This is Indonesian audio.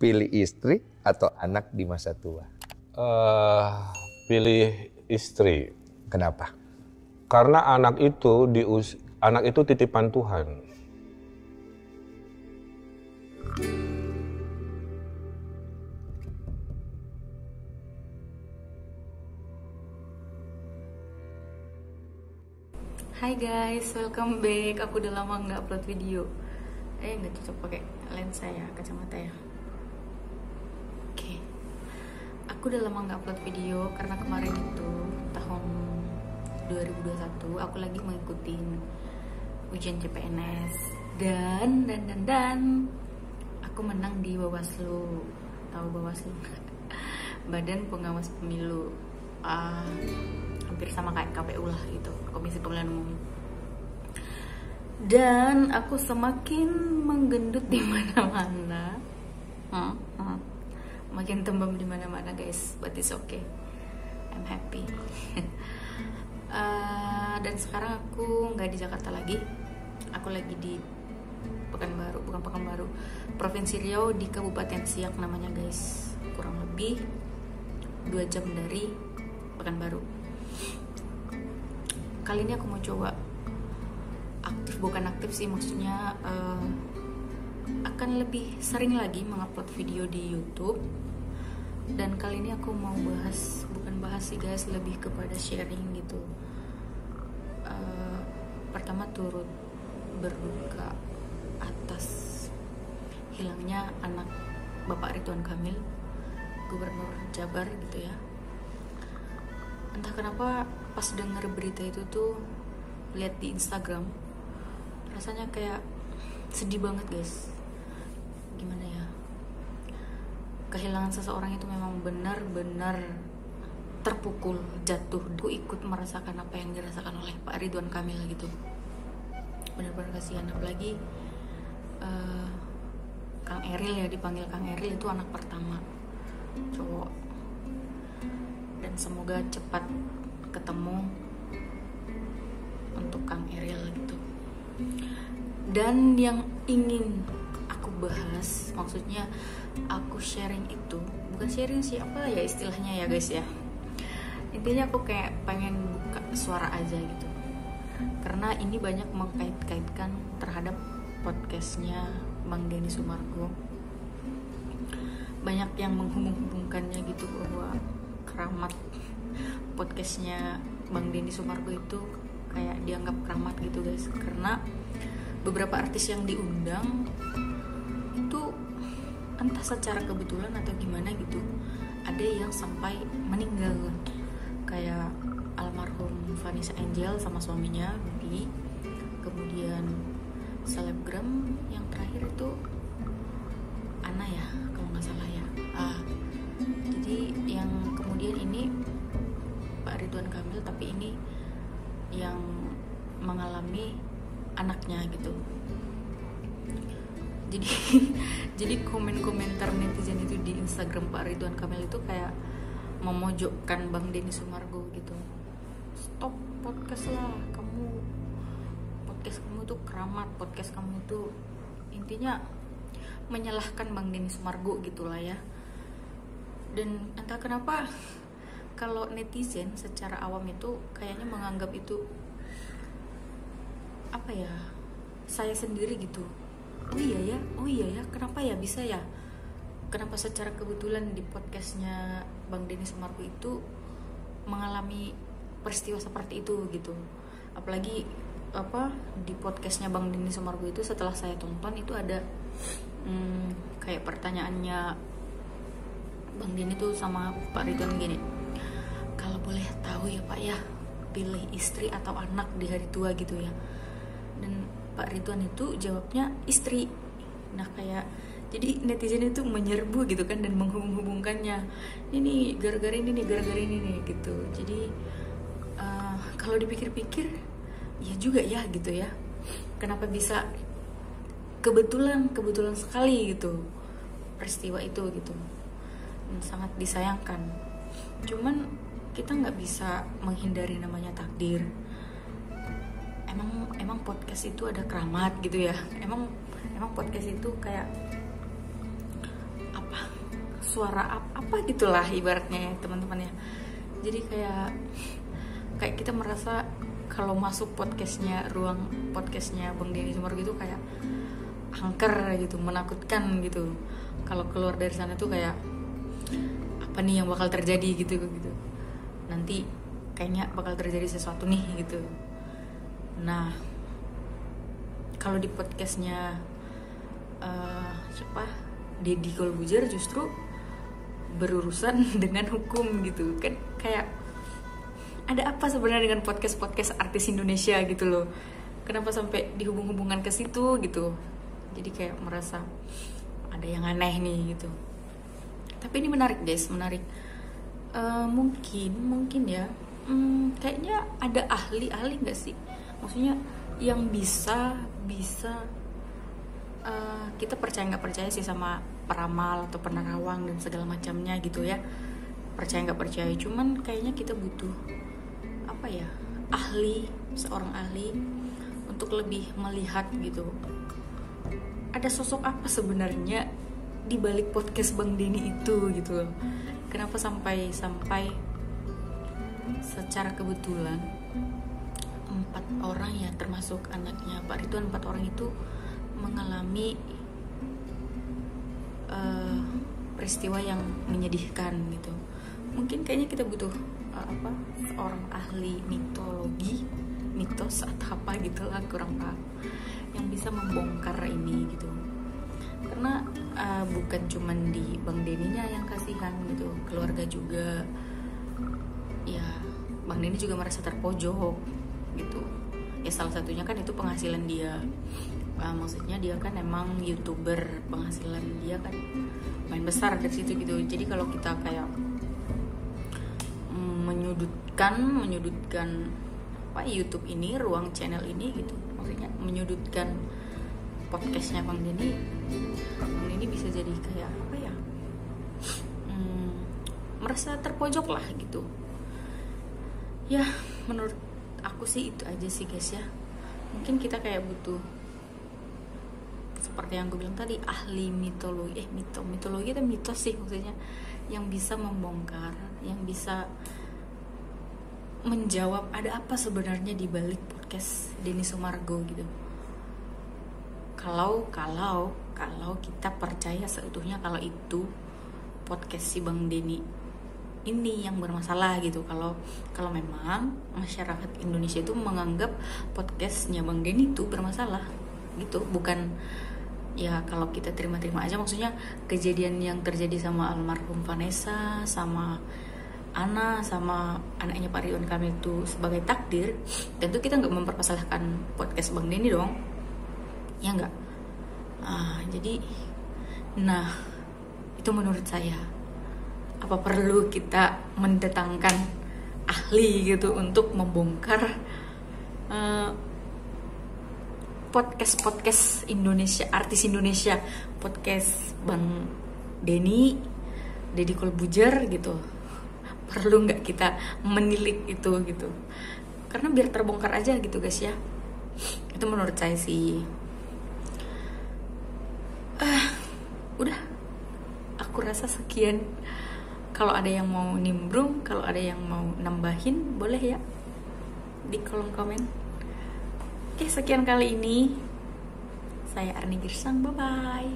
Pilih istri atau anak di masa tua? Pilih istri. Kenapa? Karena anak itu titipan Tuhan. Hai guys, welcome back. Aku udah lama nggak upload video. Nggak cocok pakai lensa ya, kacamata ya. Oke. Aku udah lama nggak upload video karena kemarin itu tahun 2021 aku lagi mengikuti ujian CPNS dan aku menang di Bawaslu. Tahu Bawaslu? Badan Pengawas Pemilu. Hampir sama kayak KPU lah gitu, Komisi Pemilihan Umum. Dan aku semakin menggendut di mana-mana, makin tembam di mana-mana guys, but it's okay, I'm happy. Dan sekarang aku nggak di Jakarta lagi, aku lagi di Pekanbaru, Provinsi Riau, di Kabupaten Siak namanya guys, kurang lebih 2 jam dari Pekanbaru. Kali ini aku mau coba bukan aktif sih, maksudnya akan lebih sering lagi mengupload video di YouTube. Dan kali ini aku mau bukan bahas sih guys, lebih kepada sharing gitu. Pertama, turut berduka atas hilangnya anak Bapak Ridwan Kamil, Gubernur Jabar gitu ya. Entah kenapa pas denger berita itu tuh, lihat di Instagram, rasanya kayak sedih banget guys. Gimana ya, kehilangan seseorang itu memang benar-benar terpukul, jatuh. Aku ikut merasakan apa yang dirasakan oleh Pak Ridwan Kamil gitu. Benar-benar kasihan, apalagi Kang Eril ya, dipanggil Kang Eril, itu anak pertama cowok. Dan semoga cepat ketemu untuk Kang Eril gitu. Dan yang ingin aku bahas, maksudnya aku sharing itu, bukan sharing sih, apa ya istilahnya ya guys ya, intinya aku kayak pengen buka suara aja gitu, karena ini banyak mengkait-kaitkan terhadap podcastnya Bang Denny Sumargo. Banyak yang menghubung-hubungkannya gitu, bahwa keramat podcastnya Bang Denny Sumargo itu kayak dianggap keramat gitu guys, karena beberapa artis yang diundang itu entah secara kebetulan atau gimana gitu, ada yang sampai meninggal, kayak almarhum Vanessa Angel sama suaminya Bibi, kemudian selebgram yang terakhir itu Ana ya kalau nggak salah ya. Jadi yang kemudian ini Pak Ridwan Kamil, tapi ini yang mengalami anaknya gitu. Jadi komen-komentar netizen itu di Instagram Pak Ridwan Kamil itu kayak memojokkan Bang Denny Sumargo gitu. Stop podcast lah kamu, podcast kamu tuh keramat, podcast kamu tuh, intinya menyalahkan Bang Denny Sumargo gitulah ya. Dan entah kenapa kalau netizen secara awam itu kayaknya menganggap itu apa ya, saya sendiri gitu. Oh iya ya, kenapa ya bisa ya, kenapa secara kebetulan di podcastnya Bang Denny Sumargo itu mengalami peristiwa seperti itu gitu. Apalagi di podcastnya Bang Denny Sumargo itu, setelah saya tonton itu ada kayak pertanyaannya Bang Denny tuh sama Pak Ridwan gini, kalau boleh tahu ya Pak ya, pilih istri atau anak di hari tua gitu ya. Dan Pak Ridwan itu jawabnya istri. Nah kayak, jadi netizen itu menyerbu gitu kan, dan menghubung-hubungkannya, ini gara-gara ini nih gitu. Jadi kalau dipikir-pikir ya juga ya gitu ya, kenapa bisa kebetulan sekali gitu peristiwa itu gitu. Dan sangat disayangkan. Cuman kita nggak bisa menghindari namanya takdir. Emang podcast itu ada keramat gitu ya. Emang podcast itu kayak apa suara apa gitulah ibaratnya ya teman-teman ya. Jadi kayak kita merasa kalau masuk ruang podcastnya Bang Denny Sumargo itu kayak angker gitu, menakutkan gitu. Kalau keluar dari sana tuh kayak apa nih yang bakal terjadi gitu. Nanti kayaknya bakal terjadi sesuatu nih gitu. Nah, kalau di podcastnya Deddy Corbuzier justru berurusan dengan hukum gitu kan, kayak ada apa sebenarnya dengan podcast artis Indonesia gitu loh, kenapa sampai dihubung-hubungkan ke situ gitu. Jadi kayak merasa ada yang aneh nih gitu. Tapi ini menarik guys, menarik. Mungkin ya kayaknya ada ahli nggak sih, maksudnya yang bisa kita percaya nggak percaya sih sama peramal atau penerawang dan segala macamnya gitu ya, percaya nggak percaya, cuman kayaknya kita butuh apa ya, seorang ahli untuk lebih melihat gitu, ada sosok apa sebenarnya di balik podcast Bang Denny itu gitu. Kenapa sampai secara kebetulan 4 orang ya, termasuk anaknya Pak Ridwan, 4 orang itu mengalami peristiwa yang menyedihkan gitu. Mungkin kayaknya kita butuh seorang ahli mitos atau apa gitulah, kurang paham, yang bisa membongkar ini gitu. Karena bukan cuman di Bang Denny-nya yang kasihan gitu, keluarga juga ya. Bang Denny juga merasa terpojok gitu ya, salah satunya kan itu penghasilan dia. Maksudnya dia kan emang YouTuber, penghasilan dia kan main besar dari situ gitu. Jadi kalau kita kayak menyudutkan YouTube ini, ruang channel ini gitu, maksudnya menyudutkan podcastnya Bang Denny bisa jadi kayak apa ya, merasa terpojok lah gitu ya. Menurut aku sih itu aja sih guys ya. Mungkin kita kayak butuh, seperti yang gue bilang tadi, ahli mitologi atau mitos sih maksudnya, yang bisa membongkar, yang bisa menjawab ada apa sebenarnya di balik podcast Denny Sumargo gitu. Kalau kita percaya seutuhnya kalau itu podcast si Bang Denny ini yang bermasalah gitu. Kalau memang masyarakat Indonesia itu menganggap podcastnya Bang Denny itu bermasalah gitu, bukan ya kalau kita terima-terima aja, maksudnya kejadian yang terjadi sama almarhum Vanessa, sama Ana, sama anaknya Pak Ridwan Kamil itu sebagai takdir, tentu kita nggak mempermasalahkan podcast Bang Denny dong, ya nggak? Jadi itu menurut saya, apa perlu kita mendatangkan ahli gitu untuk membongkar podcast Indonesia, artis Indonesia, podcast Bang Denny, Deddy Corbuzier gitu. Perlu nggak kita menilik itu gitu, karena biar terbongkar aja gitu guys ya. Itu menurut saya sih. Udah, aku rasa sekian. Kalau ada yang mau nimbrung, kalau ada yang mau nambahin, boleh ya di kolom komen. Oke, sekian kali ini. Saya Arni Girsang, bye-bye.